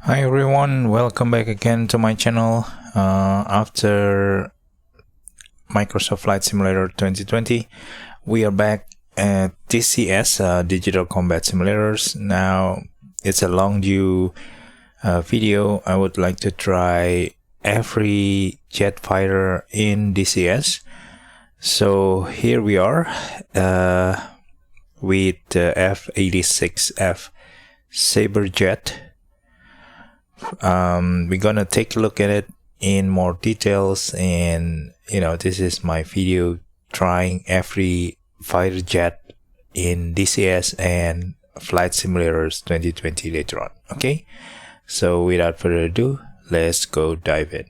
Hi everyone, welcome back again to my channel. After Microsoft Flight Simulator 2020, we are back at DCS, Digital Combat Simulators. Now it's a long due video. I would like to try every jet fighter in DCS. So here we are with the F-86F Sabre Jet. We're gonna take a look at it in more details, and this is my video trying every fighter jet in DCS and Flight Simulators 2020 later on. Okay, so without further ado, let's go dive in.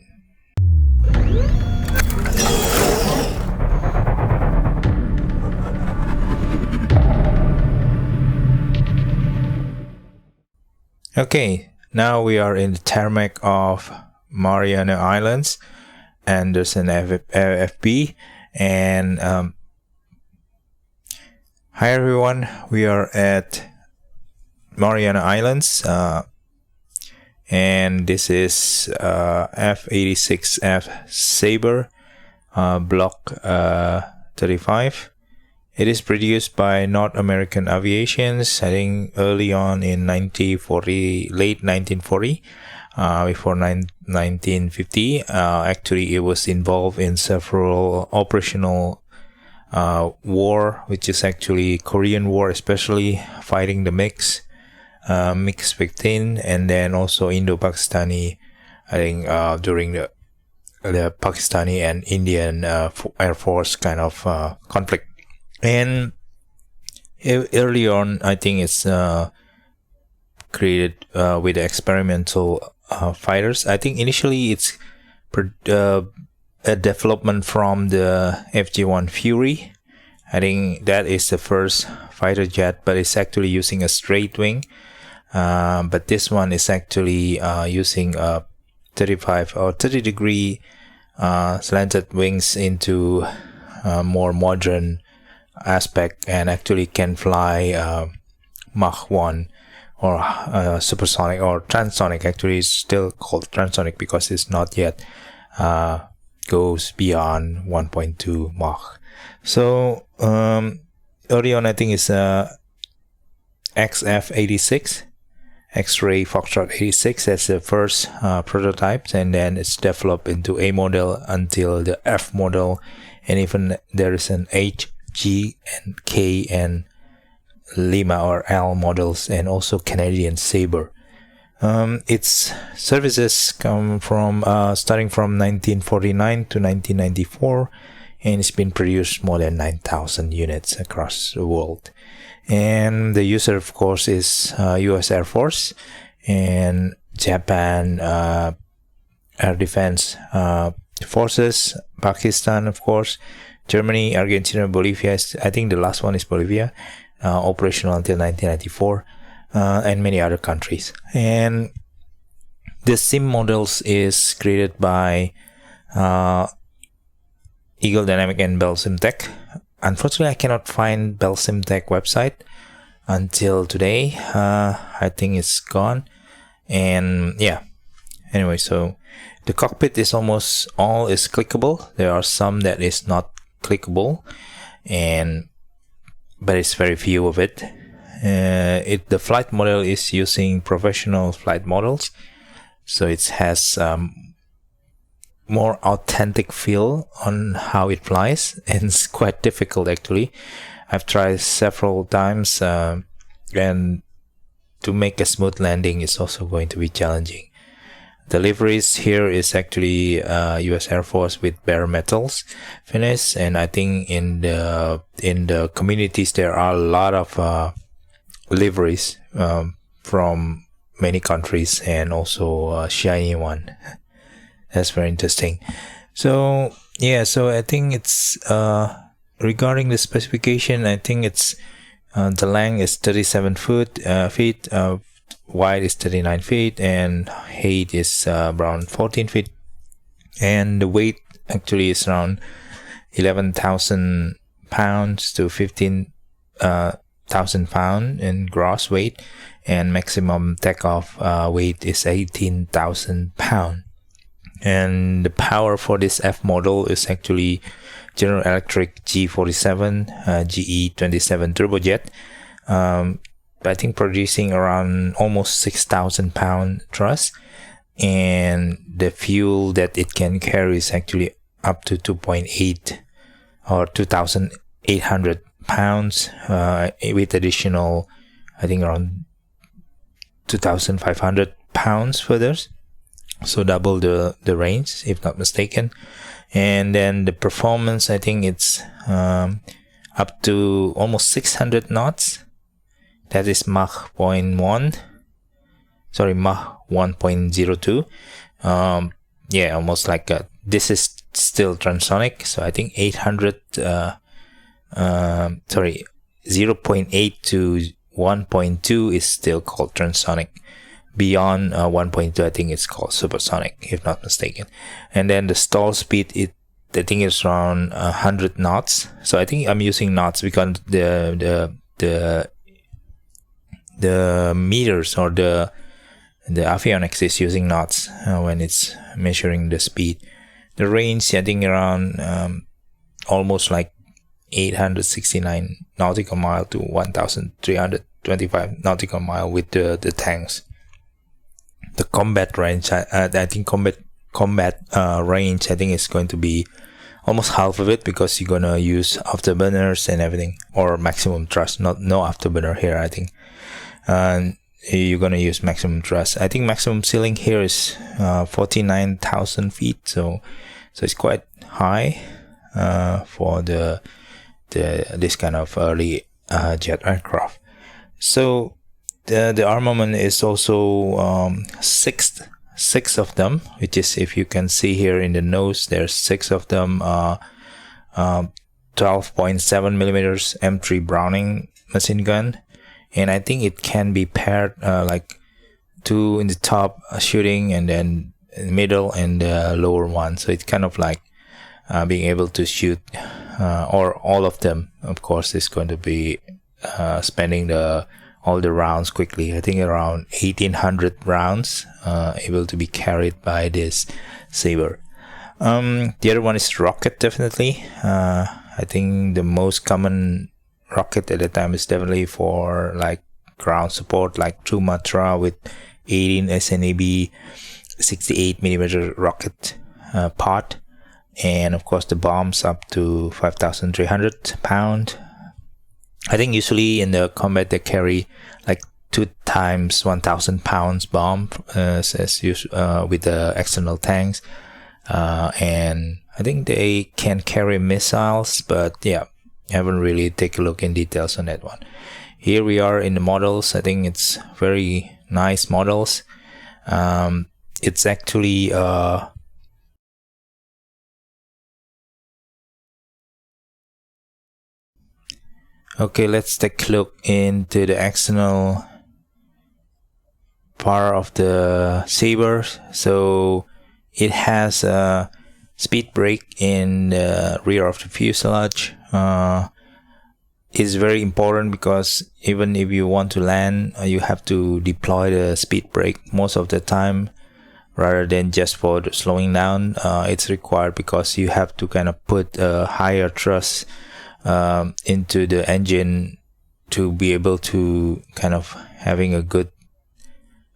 Okay, now we are in the tarmac of Mariana Islands, and there's an FB. And hi everyone, we are at Mariana Islands, and this is F-86F Sabre Block 35. It is produced by North American Aviations, I think early on in 1940, late 1940, before 1950. Actually, it was involved in several operational war, which is actually Korean War, especially fighting the MiG-15, and then also Indo-Pakistani, I think during the Pakistani and Indian Air Force kind of conflict. And early on, I think it's created with experimental fighters. I think initially it's a development from the FG-1 Fury. I think that is the first fighter jet, but it's actually using a straight wing. But this one is actually using a 35 or 30 degree slanted wings into more modern aspect, and actually can fly Mach 1 or supersonic or transonic. Actually, it's still called transonic because it's not yet goes beyond 1.2 Mach. So early on, I think it's XF-86 X-ray Foxtrot 86 as the first prototypes, and then it's developed into A model until the F model, and even there is an H, G, and K, and Lima or L models, and also Canadian Sabre. Its services come from starting from 1949 to 1994, and it's been produced more than 9,000 units across the world. And the user, of course, is US Air Force and Japan Air Defense Forces, Pakistan, of course, Germany, Argentina, Bolivia. I think the last one is Bolivia, operational until 1994, and many other countries. And the sim models is created by Eagle Dynamic and Belsimtek. Unfortunately, I cannot find Belsimtek website until today. I think it's gone. And yeah, anyway, so the cockpit is almost all is clickable. There are some that is not clickable, but it's very few of it. The flight model is using professional flight models, so it has more authentic feel on how it flies, and it's quite difficult actually. I've tried several times, and to make a smooth landing is also going to be challenging. The liveries here is actually US Air Force with bare metals finish, and I think in the communities there are a lot of liveries from many countries, and also a shiny one. That's very interesting. So yeah, so I think it's regarding the specification, I think it's the length is 37 feet, wide is 39 feet, and height is around 14 feet, and the weight actually is around 11,000 pounds to 15 1,000 pounds in gross weight, and maximum takeoff weight is 18,000 pounds. And the power for this F model is actually General Electric G47 GE27 turbojet. I think producing around almost 6,000 pound thrust, and the fuel that it can carry is actually up to 2.8 or 2,800 pounds with additional, I think, around 2,500 pounds further, so double the range if not mistaken. And then the performance, I think it's up to almost 600 knots. That is Mach 1.1, sorry, Mach 1.02. Yeah, almost like this is still transonic, so I think 800 sorry, 0.8 to 1.2 is still called transonic. Beyond 1.2, I think it's called supersonic, if not mistaken. And then the stall speed, I think it's around 100 knots. So I think I'm using knots because the meters or the avionics is using knots when it's measuring the speed. The range, I think, around almost like 869 nautical mile to 1,325 nautical mile with the tanks. The combat range, I think combat range, I think is going to be almost half of it, because you're gonna use afterburners and everything, or maximum thrust. No afterburner here, I think. And you're gonna use maximum thrust. I think maximum ceiling here is 49,000 feet, so it's quite high for this kind of early jet aircraft. So the armament is also six of them, which is, if you can see here in the nose, there's 6 of them. 12.7 millimeters M3 Browning machine gun, and I think it can be paired like 2 in the top shooting, and then in the middle and the lower one. So it's kind of like being able to shoot, or all of them, of course, is going to be spending all the rounds quickly. I think around 1,800 rounds able to be carried by this Sabre. The other one is rocket, definitely. I think the most common rocket at the time is definitely for like ground support, like True Matra with 18 SNAB 68mm rocket pod, and of course the bombs up to 5,300 pound. I think usually in the combat they carry like 2 times 1,000 pounds bomb with the external tanks, and I think they can carry missiles, but yeah, I haven't really taken a look in details on that one. Here we are in the models. I think it's very nice models. It's actually okay, let's take a look into the external part of the Sabre. So it has a speed brake in the rear of the fuselage. Is very important, because even if you want to land, you have to deploy the speed brake most of the time, rather than just for the slowing down. It's required because you have to kind of put a higher thrust into the engine to be able to kind of having a good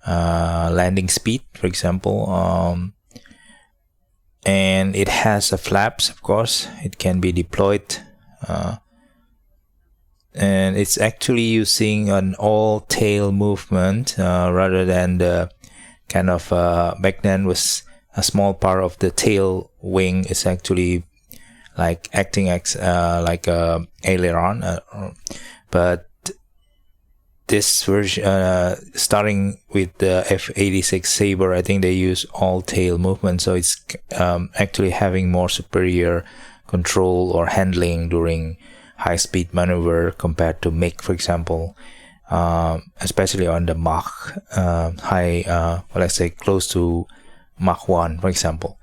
landing speed, for example. And it has a flaps, of course. It can be deployed, and it's actually using an all tail movement rather than the kind of back then was a small part of the tail wing is actually like acting as like a aileron, but this version starting with the F-86 Sabre, I think they use all tail movement, so it's actually having more superior control or handling during high speed maneuver compared to MiG, for example, especially on the Mach high, let's say close to Mach 1, for example.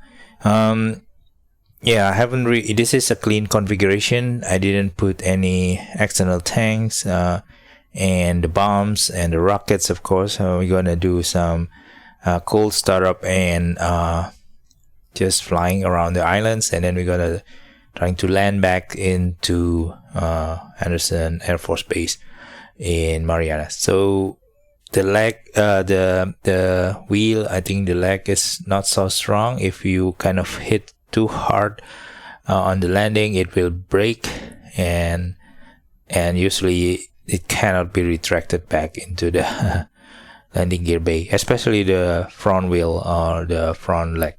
Yeah, I haven't really, this is a clean configuration. I didn't put any external tanks. and the bombs and the rockets. Of course, we're gonna do some cold startup and just flying around the islands, and then we're gonna trying to land back into Andersen Air Force Base in Marianas. So the leg, the wheel, I think the leg is not so strong. If you kind of hit too hard on the landing, it will break, and usually it cannot be retracted back into the landing gear bay, especially the front wheel or the front leg.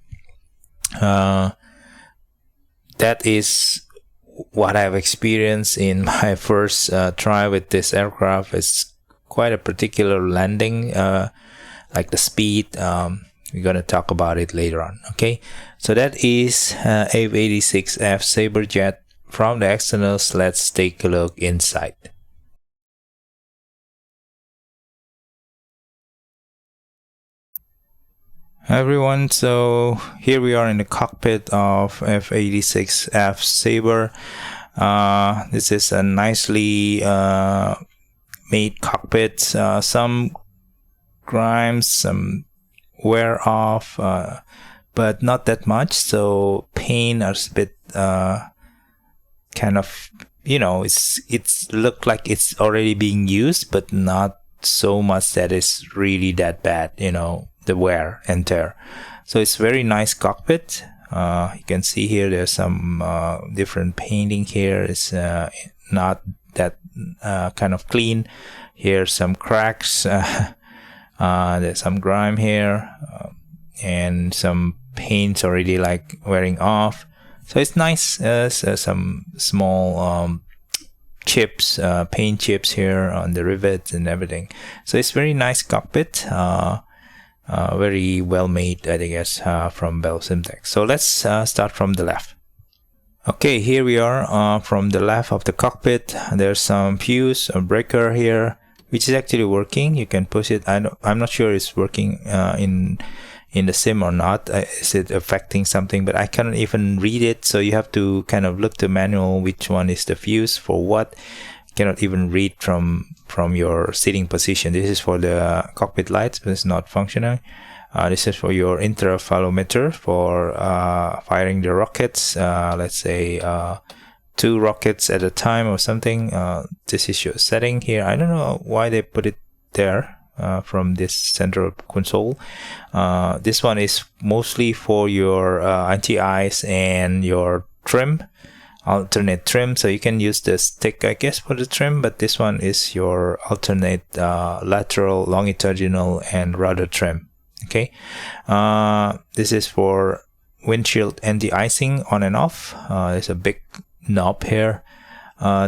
That is what I've experienced in my first try with this aircraft. It's quite a particular landing, like the speed. We're gonna talk about it later on. Okay, so that is F-86F Sabre Jet. From the externals, let's take a look inside. Hi everyone, so here we are in the cockpit of F-86F Sabre. This is a nicely made cockpit. Some grimes, some wear off, but not that much. So paint is a bit kind of, you know, it's looked like it's already being used, but not so much that it's really that bad, you know, the wear and tear. So it's very nice cockpit. You can see here there's some different painting here. It's not that kind of clean. Here's some cracks. There's some grime here, and some paints already like wearing off. So it's nice. Some small chips, paint chips here on the rivets and everything. So it's very nice cockpit. Very well made, I guess, from Belsimtek. So let's start from the left. Okay, here we are from the left of the cockpit. There's some fuse, a breaker here, which is actually working. You can push it. I'm not sure it's working in the sim or not. Is it affecting something? But I cannot even read it. So you have to kind of look the manual, which one is the fuse for what. You cannot even read from your sitting position. This is for the cockpit lights, but it's not functioning. This is for your intervalometer for firing the rockets. Let's say 2 rockets at a time or something. This is your setting here. I don't know why they put it there from this central console. This one is mostly for your anti-ice and your trim, alternate trim. So you can use the stick, I guess, for the trim, but this one is your alternate lateral, longitudinal, and rudder trim. Okay, this is for windshield anti-icing on and off. There's a big knob here.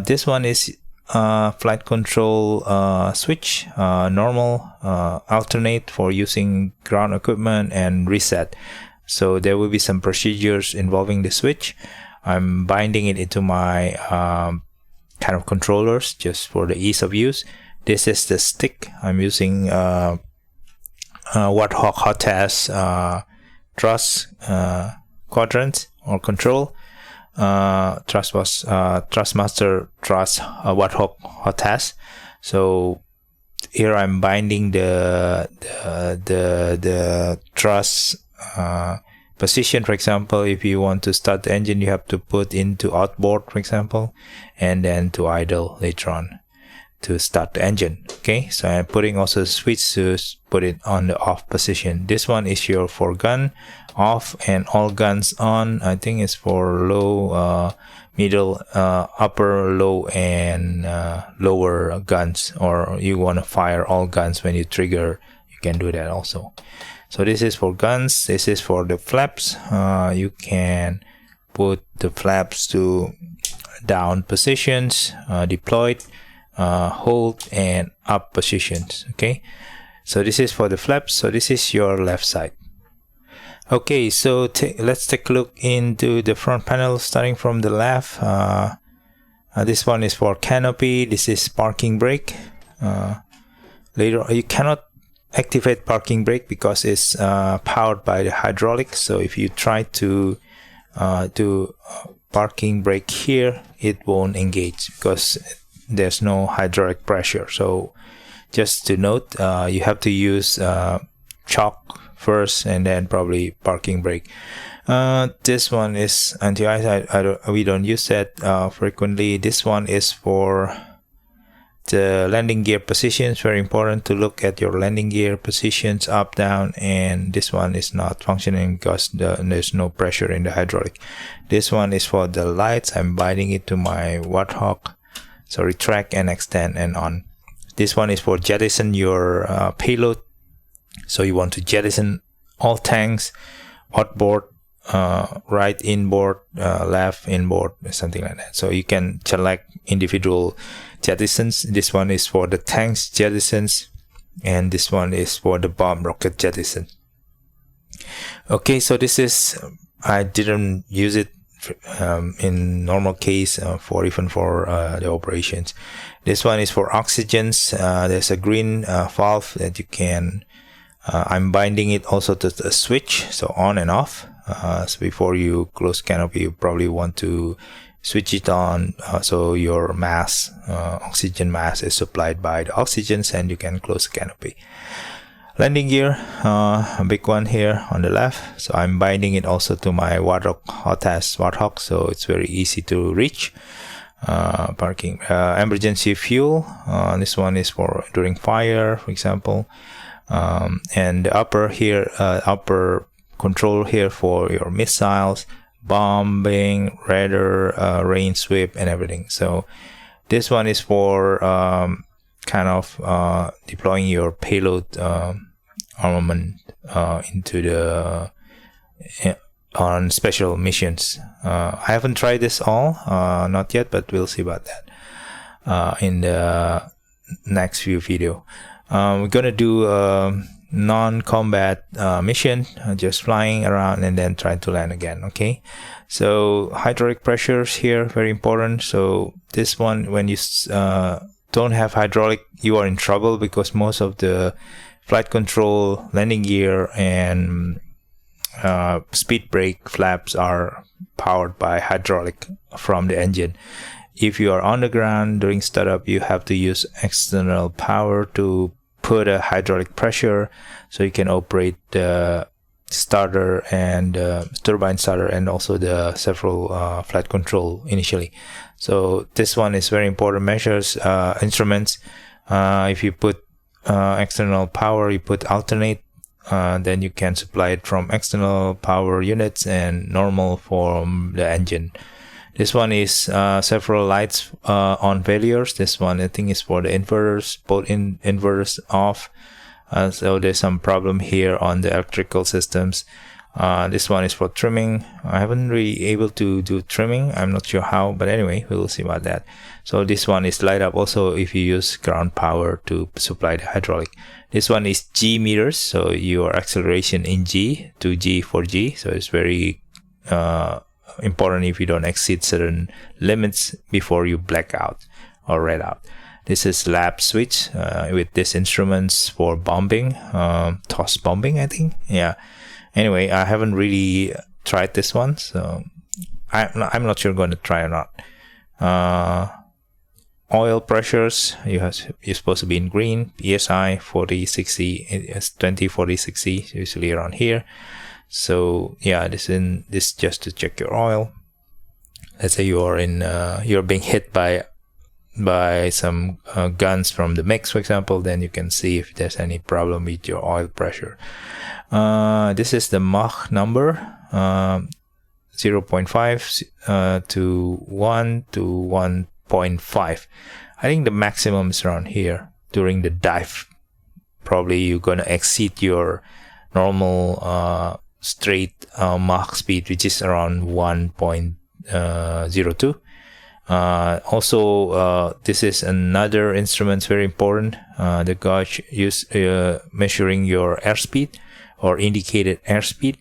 This one is flight control switch, normal, alternate for using ground equipment, and reset. So there will be some procedures involving the switch. I'm binding it into my kind of controllers just for the ease of use. This is the stick. I'm using Warthog Hotas thrust quadrant or control. Thrustmaster thrust Warthog Hotas. So here I'm binding the thrust position. For example, if you want to start the engine, you have to put into outboard, for example, and then to idle later on to start the engine. Okay, so I'm putting also a switch to put it on the off position. This one is your for gun off and all guns on. I think it's for low, middle, upper, low, and lower guns, or you want to fire all guns when you trigger, you can do that also. So this is for guns. This is for the flaps. You can put the flaps to down positions, deployed, hold, and up positions. Okay, so this is for the flaps. So this is your left side. Okay, so let's take a look into the front panel starting from the left. This one is for canopy. This is parking brake. Later you cannot activate parking brake because it's powered by the hydraulics. So if you try to do parking brake here, it won't engage because there's no hydraulic pressure. So just to note, you have to use choke first and then probably parking brake. This one is anti-ice. We don't use that frequently. This one is for the landing gear positions. Very important to look at your landing gear positions, up, down, and this one is not functioning because there's no pressure in the hydraulic. This one is for the lights. I'm binding it to my Warthog. So retract and extend and on. This one is for jettison your payload. So you want to jettison all tanks, outboard, right inboard, left inboard, something like that. So you can select individual jettisons. This one is for the tanks jettisons, and this one is for the bomb rocket jettison. Okay, so this is, I didn't use it in normal case for the operations. This one is for oxygens. There's a green valve that you can I'm binding it also to the switch, so on and off. So before you close canopy, you probably want to switch it on, so your mass, oxygen mass is supplied by the oxygens, and you can close the canopy. Landing gear, a big one here on the left. So I'm binding it also to my Warthog, Hotas Warthog, so it's very easy to reach. Parking, emergency fuel. This one is for during fire, for example. And the upper here, upper control here for your missiles, bombing, radar, range sweep, and everything. So this one is for kind of deploying your payload armament into the on special missions. I haven't tried this all, not yet, but we'll see about that in the next few video. We're gonna do a non-combat mission, just flying around and then trying to land again. Okay, so hydraulic pressures here, very important. So this one, when you don't have hydraulic, you are in trouble, because most of the flight control, landing gear, and speed brake flaps are powered by hydraulic from the engine. If you are on the ground during startup, you have to use external power to put a hydraulic pressure, so you can operate the starter and turbine starter, and also the several flight control initially. So this one is very important. Measures, instruments. If you put external power, you put alternate, then you can supply it from external power units and normal from the engine. This one is several lights on failures. This one I think is for the inverters, both inverters off. So there's some problem here on the electrical systems. This one is for trimming. I haven't really able to do trimming. I'm not sure how, but anyway, we'll see about that. So this one is light up also if you use ground power to supply the hydraulic. This one is G meters, so your acceleration in G to G for G. So it's very important if you don't exceed certain limits before you black out or red out. This is lab switch with these instruments for bombing, toss bombing, I think. Yeah. Anyway, I haven't really tried this one, so I'm not sure I'm going to try or not. Oil pressures, you're supposed to be in green. PSI 40-60, it's 20-40-60, usually around here. So yeah, this just to check your oil. Let's say you are in you're being hit by some guns from the mix, for example, then you can see if there's any problem with your oil pressure. This is the Mach number, 0.5 to 1 to 1.5. I think the maximum is around here during the dive. Probably you're gonna exceed your normal straight Mach speed, which is around 1.02. Also, this is another instrument, very important. The gauge used measuring your airspeed or indicated airspeed.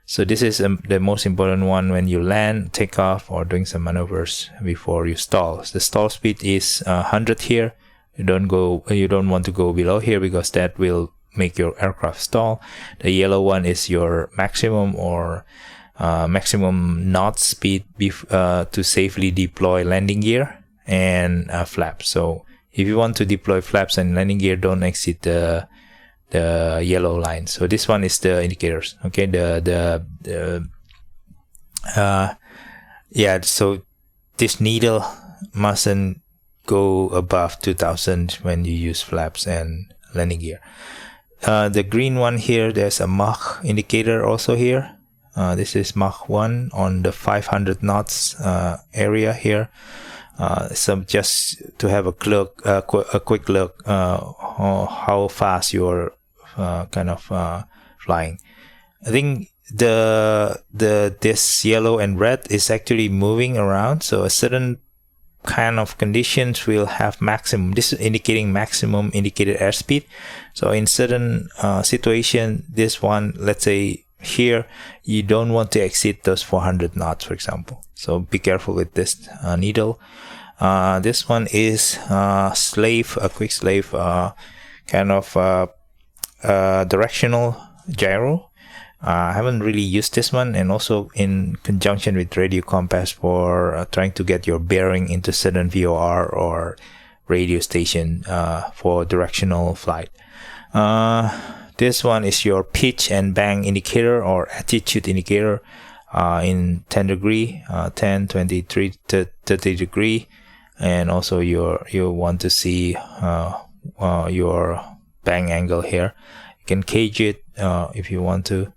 So this is the most important one when you land, take off, or doing some maneuvers before you stall. The stall speed is 100 here. You don't want to go below here, because that will make your aircraft stall. The yellow one is your maximum or maximum knot speed to safely deploy landing gear, and flaps. So if you want to deploy flaps and landing gear, don't exceed the yellow line. So this one is the indicators. Okay, yeah, so this needle mustn't go above 2000 when you use flaps and landing gear. The green one here, there's a Mach indicator also here. This is Mach 1 on the 500 knots area here. So just to have a quick look how fast you're kind of flying. I think this yellow and red is actually moving around, so a certain kind of conditions will have maximum. This is indicating maximum indicated airspeed. So in certain situation, this one, let's say here, you don't want to exceed those 400 knots, for example. So be careful with this needle. This one is a quick slave kind of directional gyro. I haven't really used this one, and also in conjunction with radio compass for trying to get your bearing into certain VOR or radio station for directional flight. This one is your pitch and bang indicator or attitude indicator in 10 degree, 10, 23, 30 degree, and also you want to see your bang angle here. You can gauge it if you want to.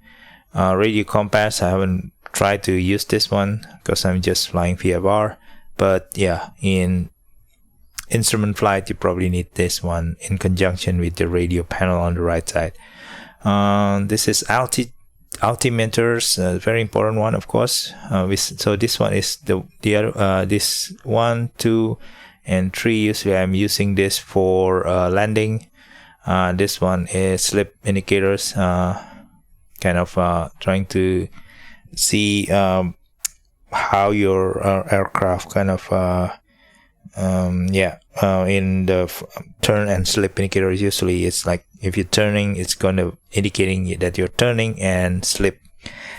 Radio compass, I haven't tried to use this one because I'm just flying VFR, but yeah, in instrument flight you probably need this one in conjunction with the radio panel on the right side. This is altimeters, very important one, of course. So this one is the other, this 1, 2, and 3. Usually I'm using this for landing. This one is slip indicators, kind of trying to see how your aircraft kind of in the turn and slip indicators. Usually it's like if you're turning, it's going to indicating that you're turning, and slip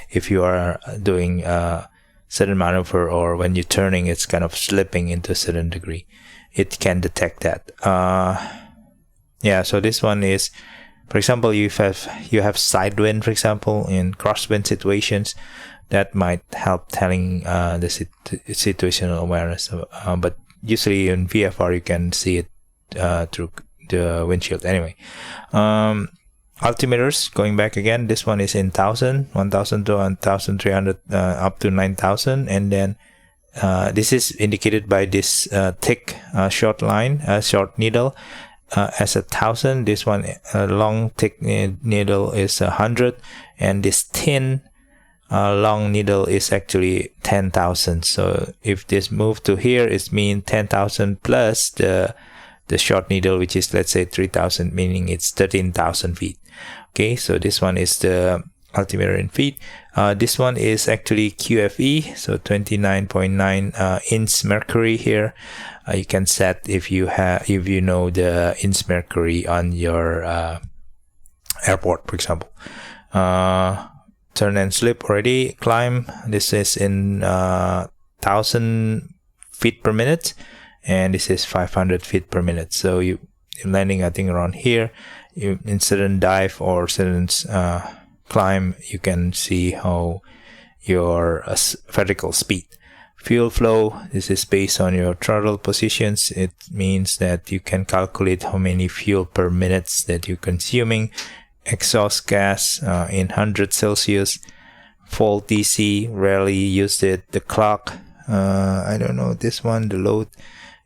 if you are doing certain maneuver, or when you're turning it's kind of slipping into a certain degree. It can detect that. So this one is, for example, you have side wind, for example, in crosswind situations, that might help telling the situational awareness. But usually in VFR you can see it through the windshield. Anyway, altimeters, going back again, this one is in 1000 to 1300 up to 9000, and then this is indicated by this thick short needle. As 1000, this one long thick needle is 100, and this thin long needle is actually 10,000. So if this move to here, it means 10,000 plus the short needle, which is, let's say, 3,000, meaning it's 13,000 feet. Okay, so this one is the altimeter in feet. This one is actually QFE, so 29.9 inch mercury here. You can set if you know the inch mercury on your airport, for example. Turn and slip already. Climb, this is in 1000 feet per minute, and this is 500 feet per minute. So you're landing, I think, around here. You in certain dive or certain climb, you can see how your vertical speed. Fuel flow, this is based on your throttle positions. It means that you can calculate how many fuel per minute that you're consuming. Exhaust gas in 100 Celsius. Volt DC, rarely used it. The clock, I don't know, this one, the load.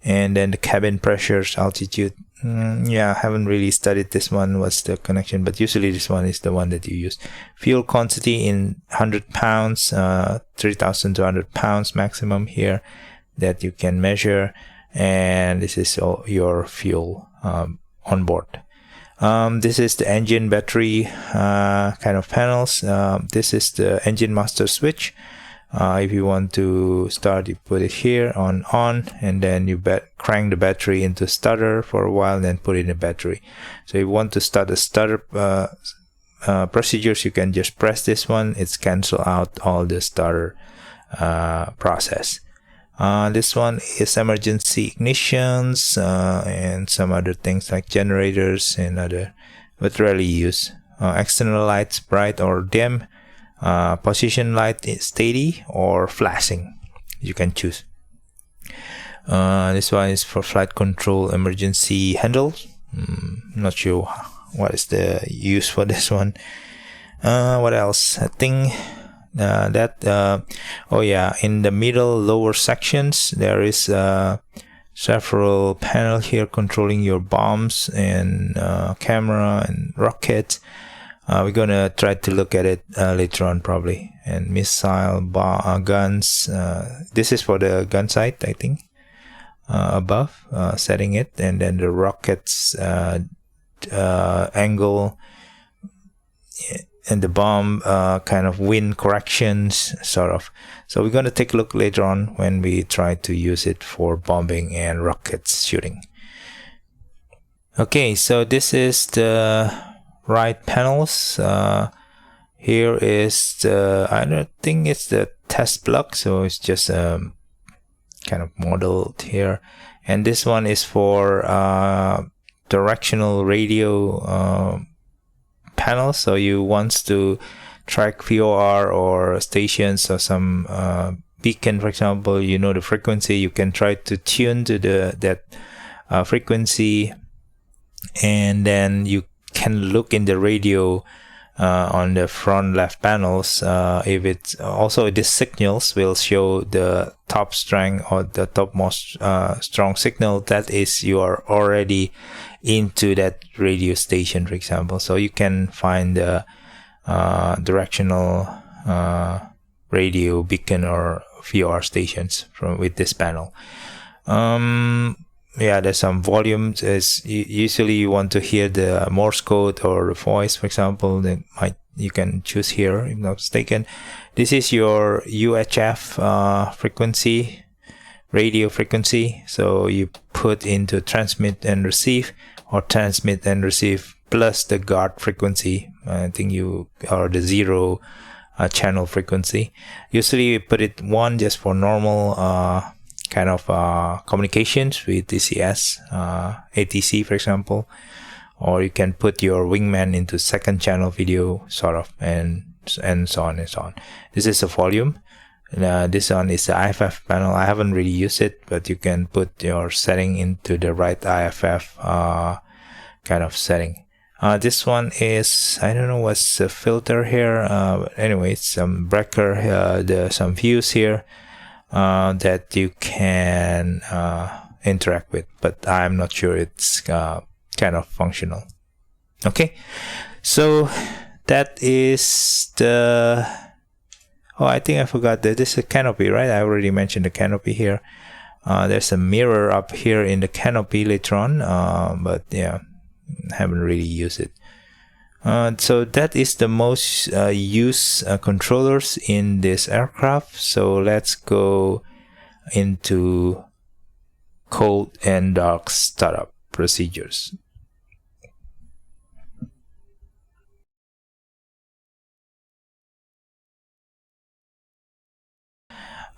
And then the cabin pressures, altitude. I haven't really studied this one, what's the connection, but usually this one is the one that you use. Fuel quantity in 100 pounds, 3,200 pounds maximum here that you can measure, and this is all your fuel on board. This is the engine battery kind of panels. This is the engine master switch. If you want to start, you put it here on, and then you crank the battery into starter for a while, and then put in the battery. So if you want to start the starter procedures, you can just press this one. It's cancel out all the starter process. This one is emergency ignitions and some other things like generators and other, but rarely used. External lights, bright or dim. Position light is steady or flashing. You can choose. This one is for flight control emergency handle. Not sure what is the use for this one. What else? I think oh yeah, in the middle lower sections there is several panel here controlling your bombs and camera and rockets. We're gonna try to look at it later on probably. And missile guns. This is for the gun sight, I think. Above, setting it, and then the rockets angle and the bomb kind of wind corrections, sort of. So we're gonna take a look later on when we try to use it for bombing and rockets shooting. Okay, so this is the right panels. Here is the, I don't think it's the test block, so it's just kind of modeled here. And this one is for directional radio panel, so you want to track VOR or stations or some beacon, for example. You know the frequency, you can try to tune to that frequency, and then you can look in the radio on the front left panels. If it's also, this signals will show the top strength or the topmost strong signal, that is you are already into that radio station, for example. So you can find the directional radio beacon or VOR stations with this panel. Yeah, there's some volumes. Usually you want to hear the Morse code or the voice, for example. You can choose here, if not mistaken. This is your UHF frequency, radio frequency. So you put into transmit and receive, or transmit and receive plus the guard frequency. I think or the zero channel frequency. Usually you put it 1 just for normal kind of communications with DCS, ATC, for example. Or you can put your wingman into second channel video, sort of, and so on and so on. This is a volume. This one is the IFF panel. I haven't really used it, but you can put your setting into the right IFF kind of setting. This one is, I don't know what's the filter here. Anyway, it's some breaker. There's some views here that you can interact with, but I'm not sure it's kind of functional. Okay, so that is the, I think I forgot that this is a canopy, right? I already mentioned the canopy here. There's a mirror up here in the canopy later on, but yeah, haven't really used it. So that is the most used controllers in this aircraft. So let's go into cold and dark startup procedures.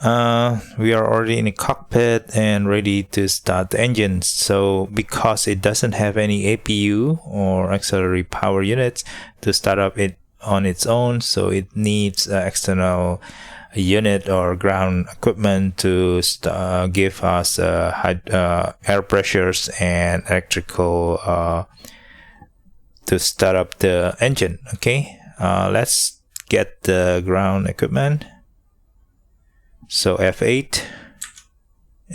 We are already in the cockpit and ready to start the engines. So because it doesn't have any APU or auxiliary power units to start up it on its own, so it needs external unit or ground equipment to give us air pressures and electrical to start up the engine. Okay, let's get the ground equipment. So F8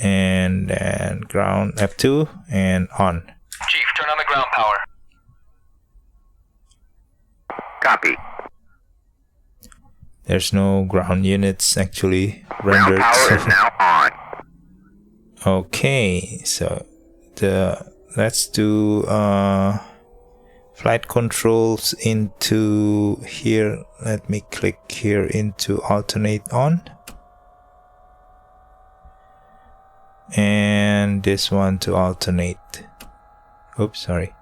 and then ground F2 and on. Chief, turn on the ground power. Copy. There's no ground units actually rendered. Ground power is now on. Okay, so let's do flight controls into here. Let me click here into alternate on. And this one to alternate. Oops, sorry.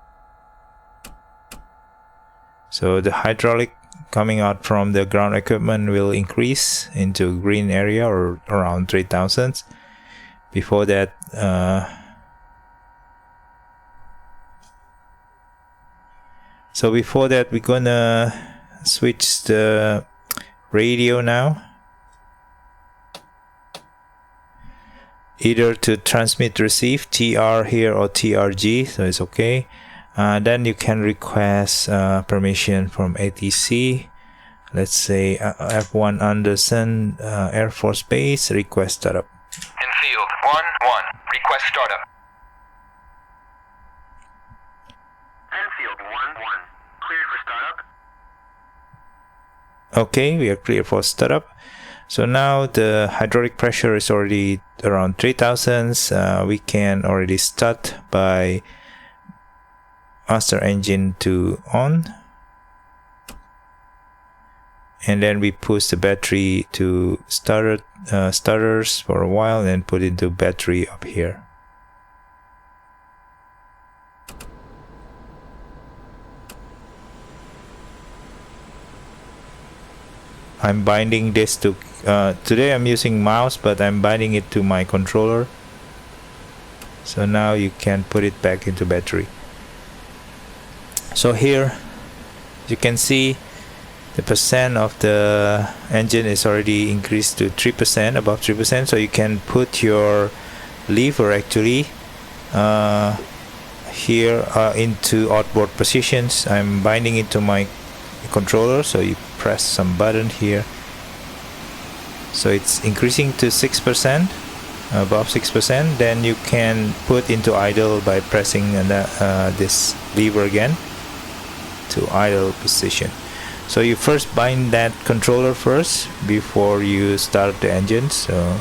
So the hydraulic coming out from the ground equipment will increase into green area or around 3000. before that, we're gonna switch the radio now, either to transmit receive TR here or TRG, so it's okay. Then you can request permission from ATC. Let's say F1 Anderson Air Force Base, request startup. In field 1-1, request startup. In field 1-1, cleared for startup. Okay, we are clear for startup. So now the hydraulic pressure is already around 3000. We can already start by master engine to on, and then we push the battery to starters for a while and put into battery up here. I'm binding this to today I'm using mouse, but I'm binding it to my controller, so now you can put it back into battery. So here you can see the percent of the engine is already increased to 3%, above 3%. So you can put your lever actually here into outboard positions. I'm binding it to my controller, so you press some button here, so it's increasing to 6%, above 6%. Then you can put into idle by pressing this lever again to idle position. So you first bind that controller first before you start the engine, so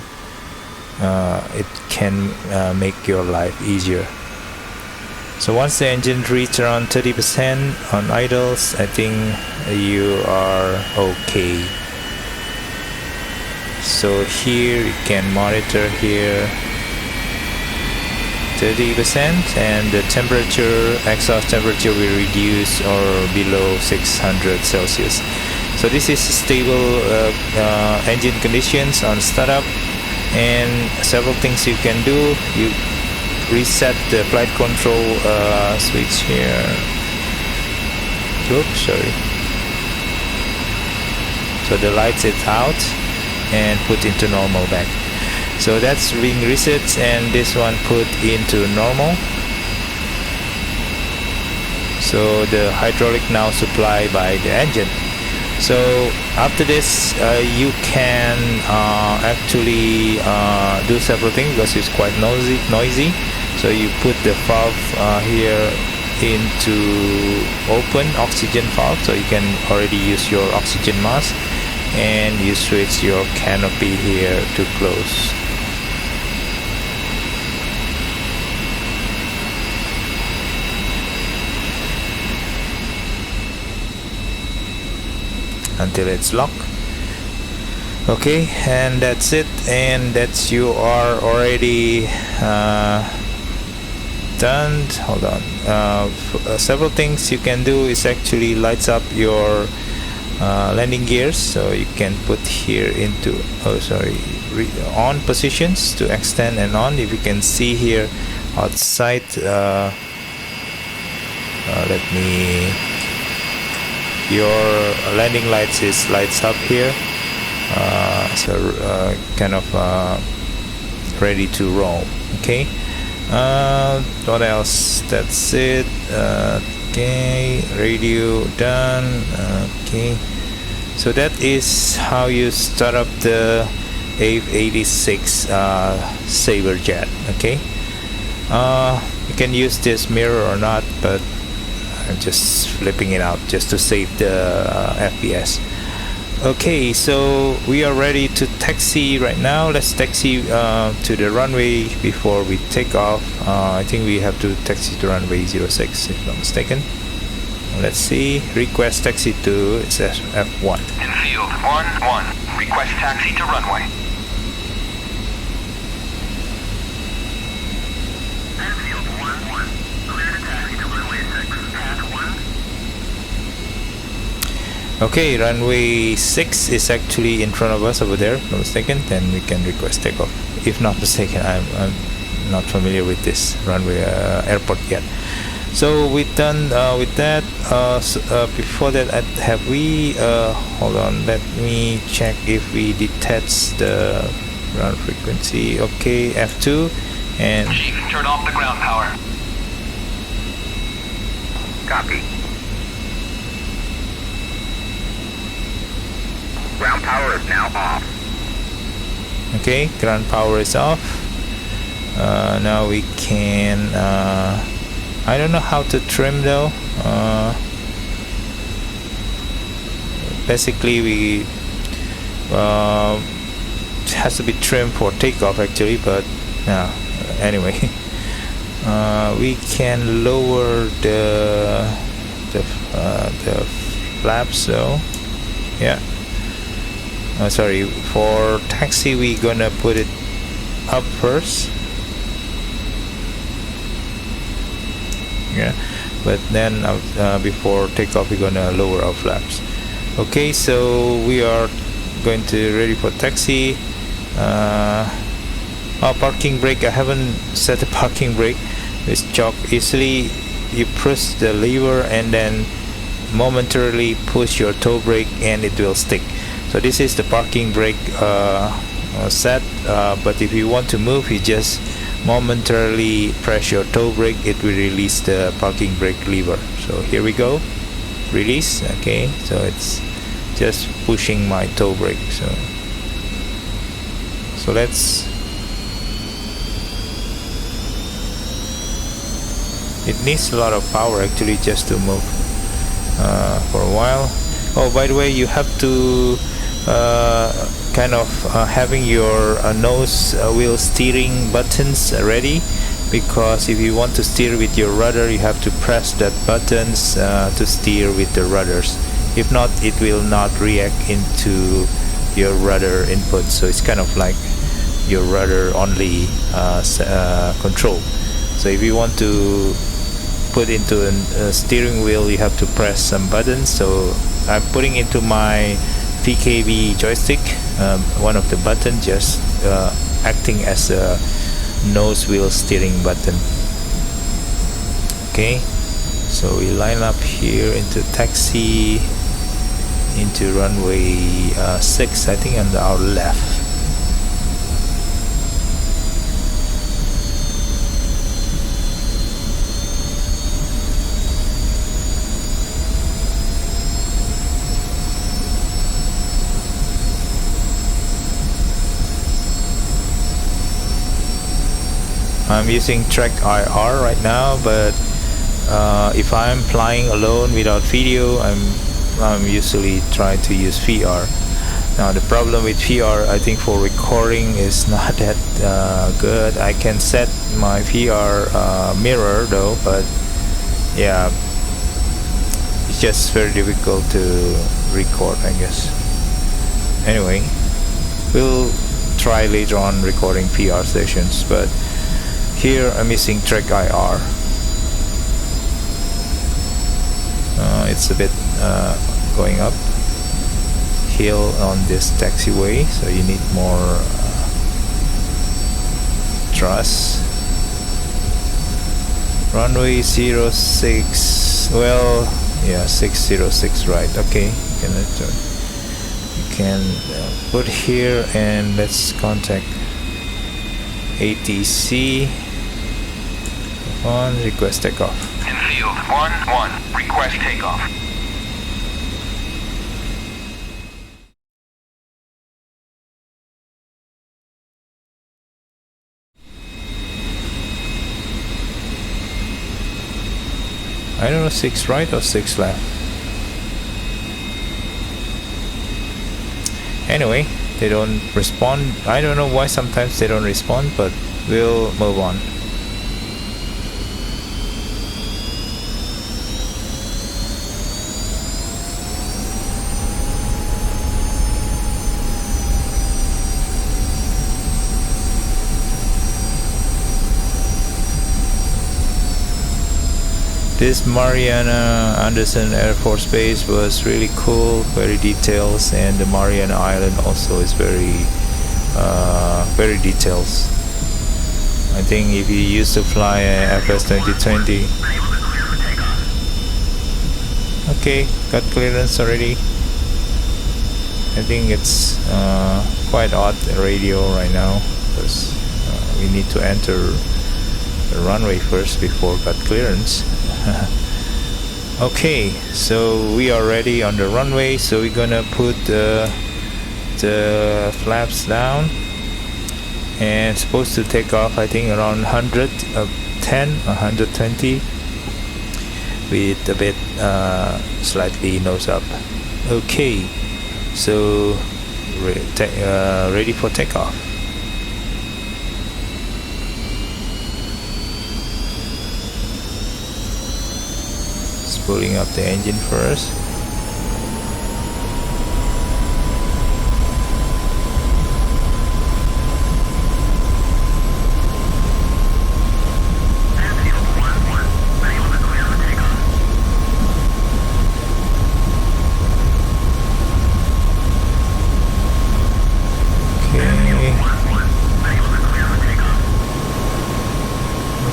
it can make your life easier. So once the engine reaches around 30% on idles, I think you are okay. So here you can monitor here 30%, and the temperature, exhaust temperature will reduce or below 600 Celsius. So this is stable engine conditions on startup, and several things you can do. You reset the flight control switch here. Oops, sorry. So the lights is out and put into normal back. So that's being reset, and this one put into normal. So the hydraulic now supplied by the engine. So after this you can actually do several things because it's quite noisy. So you put the valve here into open oxygen valve, so you can already use your oxygen mask, and you switch your canopy here to close. Until it's locked. Okay, and that's it, and that's you are already done. Hold on. Several things you can do is actually lights up your landing gears, so you can put here into on positions to extend and on. If you can see here outside, let me. Your landing lights is lights up here, kind of ready to roll. Okay, what else? That's it. Okay, radio done. Okay, so that is how you start up the F-86 Sabre Jet. Okay, you can use this mirror or not, but I'm just flipping it out just to save the FPS. Okay, so we are ready to taxi right now. Let's taxi to the runway before we take off. I think we have to taxi to runway 06 if I'm not mistaken. Let's see. Request taxi to F1. In field 1-1, request taxi to runway. Okay, runway 6 is actually in front of us over there, no mistaken. Then we can request takeoff. If not mistaken, I'm not familiar with this runway airport yet. So we're done with that. Before that, have we hold on, let me check if we detach the ground frequency. Okay, F2 and Chief, turn off the ground power. Copy. Ground power is now off. okay, ground power is off. Now we can I don't know how to trim though. Basically we it has to be trimmed for takeoff actually, but anyway. We can lower the flaps though. Yeah. Sorry, for taxi we gonna put it up first. Yeah, but then before takeoff we're gonna lower our flaps. Okay, so we are going to ready for taxi. Parking brake, I haven't set the parking brake. It's chock. Easily you press the lever and then momentarily push your toe brake and it will stick. So this is the parking brake set, but if you want to move, you just momentarily press your toe brake, it will release the parking brake lever. So here we go, release. Okay, so it's just pushing my toe brake. So let's, it needs a lot of power actually just to move for a while. Oh, by the way, you have to kind of having your nose wheel steering buttons ready, because if you want to steer with your rudder you have to press that buttons to steer with the rudders. If not, it will not react into your rudder input, so it's kind of like your rudder only control. So if you want to put into a steering wheel you have to press some buttons. So I'm putting into my PKB joystick one of the buttons, just acting as a nose wheel steering button. Okay, so we line up here into taxi into runway 6, I think on our left. I'm using track IR right now, but if I'm flying alone without video, I'm usually trying to use VR. Now the problem with VR, I think for recording is not that good. I can set my VR mirror though, but yeah, it's just very difficult to record, I guess. Anyway, we'll try later on recording VR sessions, but here I'm using track IR. It's a bit going up hill on this taxiway, so you need more thrust. Runway 06, well, yeah, 606, right? Okay, you can put here and let's contact ATC on request takeoff. In field 1-1, request takeoff. I don't know, 6 right or 6 left. Anyway, they don't respond. I don't know why sometimes they don't respond, but we'll move on. This Mariana Anderson Air Force Base was really cool, very detailed, and the Mariana Island also is very detailed. I think if you used to fly a FS 2020. Okay, got clearance already. I think it's quite odd radio right now because we need to enter the runway first before got clearance. Okay, so we are ready on the runway, so we're gonna put the flaps down and supposed to take off I think around 110 or 120 with a bit slightly nose up. Okay, so ready for takeoff. Pulling up the engine first.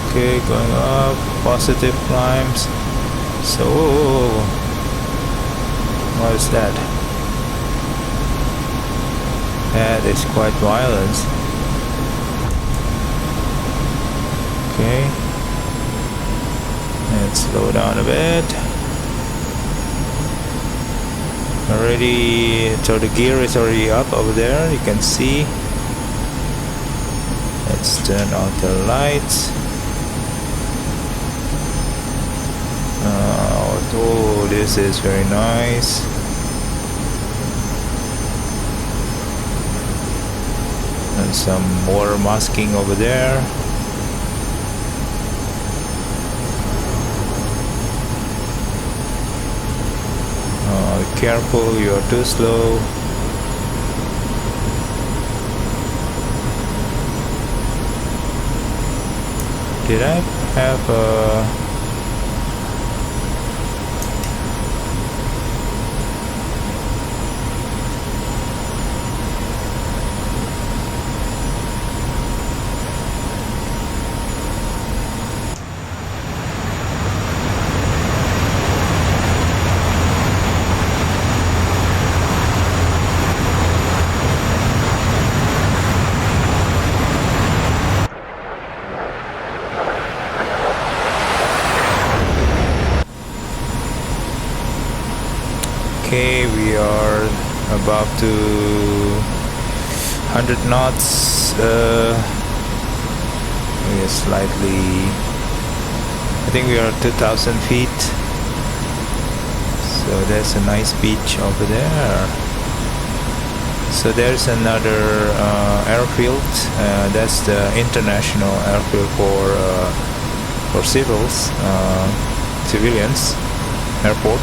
Okay, going up, positive climbs. So, what is that? That is quite violent. Okay, let's slow down a bit. Already, so the gear is already up over there, you can see. Let's turn on the lights. Oh, this is very nice. And some water masking over there. Be careful, you are too slow. Did I have a... Okay, we are about to 100 knots. We are slightly, I think we are 2,000 feet. So there's a nice beach over there. So there's another airfield. That's the international airfield for civilians airport.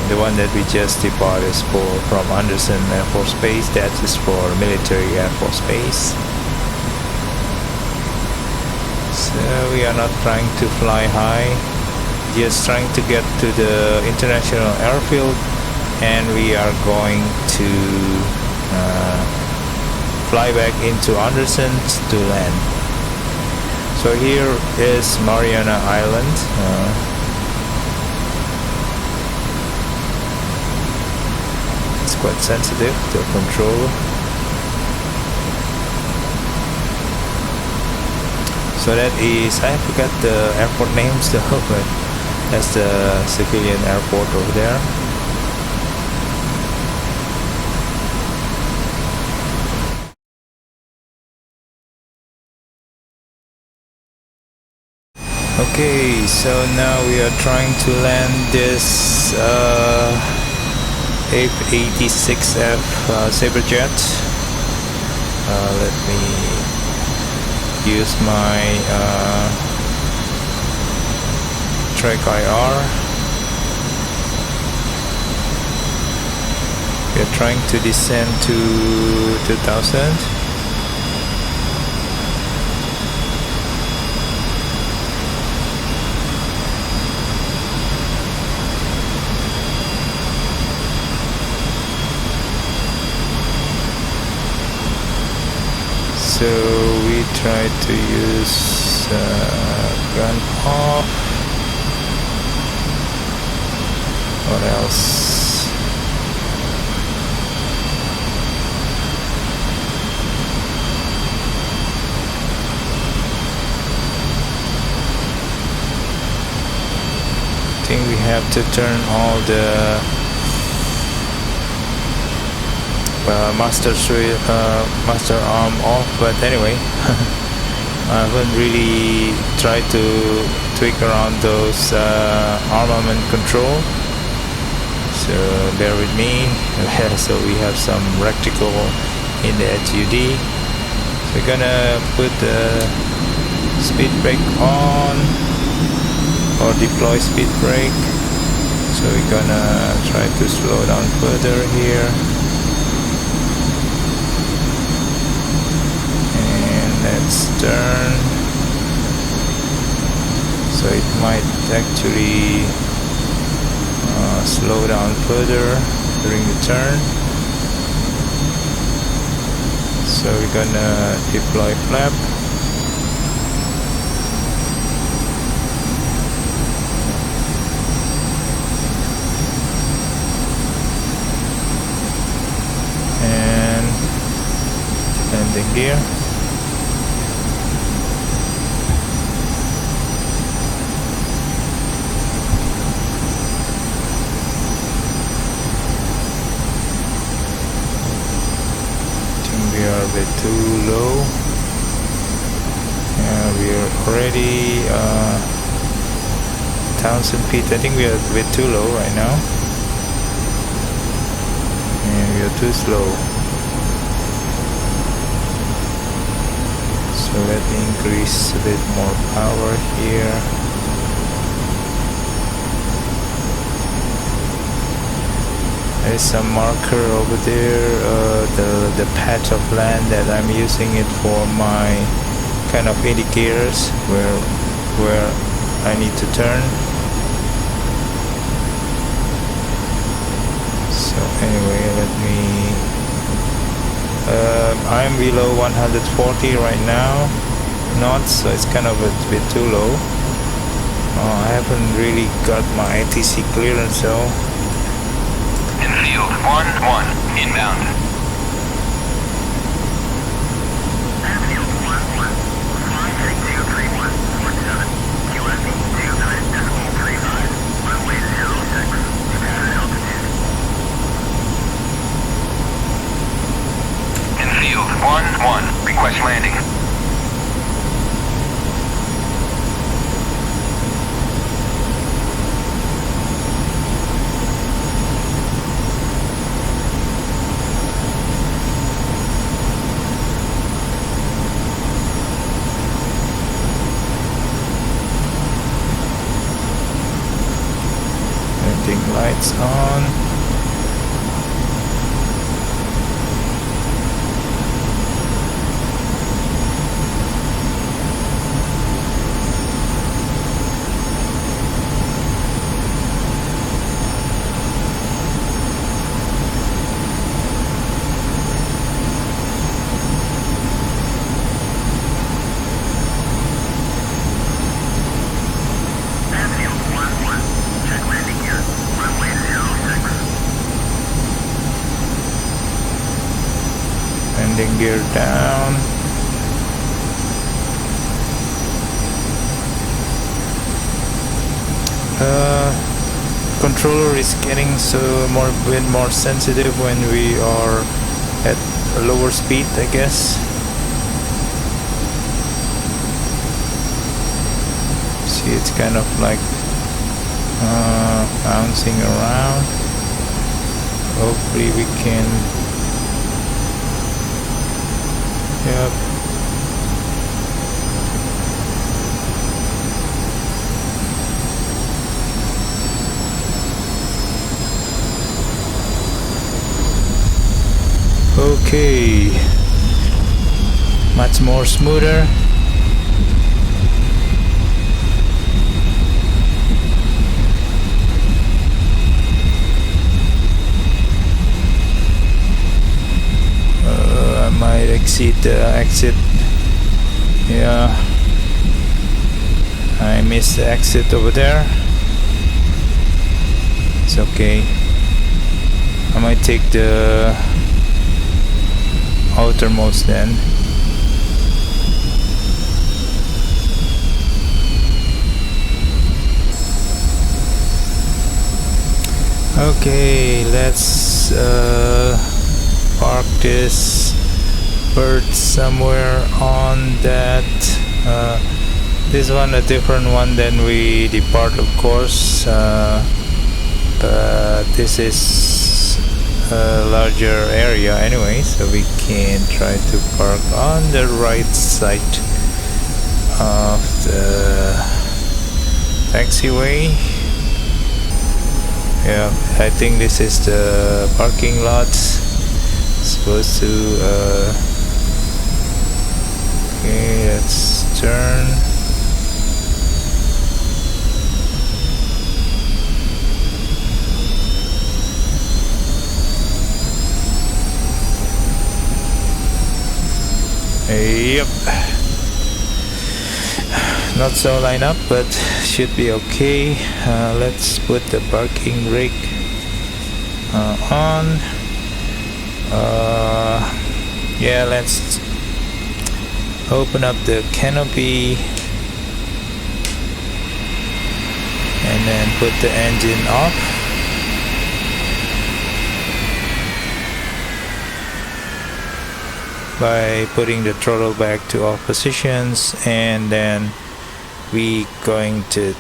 The one that we just departed is from Anderson Air Force Base. That is for military Air Force Base. So we are not trying to fly high, just trying to get to the international airfield, and we are going to fly back into Anderson to land. So here is Mariana Island. Quite sensitive to control. So that is, I forgot the airport names though, but that's the civilian airport over there. Okay, so now we are trying to land this F-86F Sabre Jet. Let me use my track IR. We are trying to descend to 2000. So we try to use gun off. What else? I think we have to turn all the master arm off, but anyway, I haven't really tried to tweak around those armament control, so bear with me. So we have some recticle in the HUD, so we're gonna put the speed brake on, or deploy speed brake. So we're gonna try to slow down further here. Let's turn, so it might actually slow down further during the turn. So we're gonna deploy flap. And landing gear. We are a bit too low. We are already 1,000 feet. I think we are a bit too low right now, and we are too slow. So let me increase a bit more power here. There's some marker over there, the patch of land that I'm using it for my kind of indicators where I need to turn. So anyway, let me I'm below 140 right now knots, so it's kind of a bit too low. I haven't really got my ATC clearance though. Infield 1-1, inbound. Airfield 1-1, flying heading 231, 47, QFE 29.35, runway 06, departed altitude. Infield 1-1, request landing. Lights on. Airfield 1-1, check landing gear, runway 06. Landing gear down. Controller is getting a bit more sensitive when we are at a lower speed, I guess. See, it's kind of like bouncing around. Hopefully we can. Yep. Okay. Much more smoother. I might exit the exit. Yeah, I missed the exit over there. It's okay. I might take the outermost then. Okay, let's park this bird somewhere on that. This one a different one than we depart, of course, but this is a larger area anyway, so we can try to park on the right side of the taxiway. Yeah, I think this is the parking lot. Supposed to okay, let's turn. Yep, not so line up, but should be okay. Let's put the parking brake on. Yeah, let's open up the canopy and then put the engine off. By putting the throttle back to off positions, and then we going to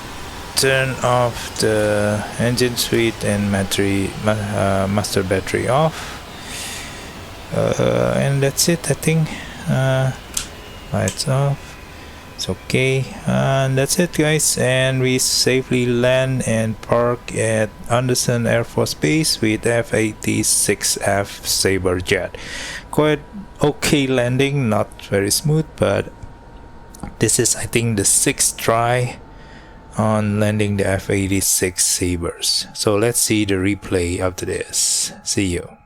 turn off the engine switch and master battery off, and that's it. I think lights off. It's okay, and that's it, guys. And we safely land and park at Anderson Air Force Base with F-86F Sabre Jet. Quite okay landing, not very smooth, but this is, I think, the 6th try on landing the F-86 Sabres. So let's see the replay after this. See you.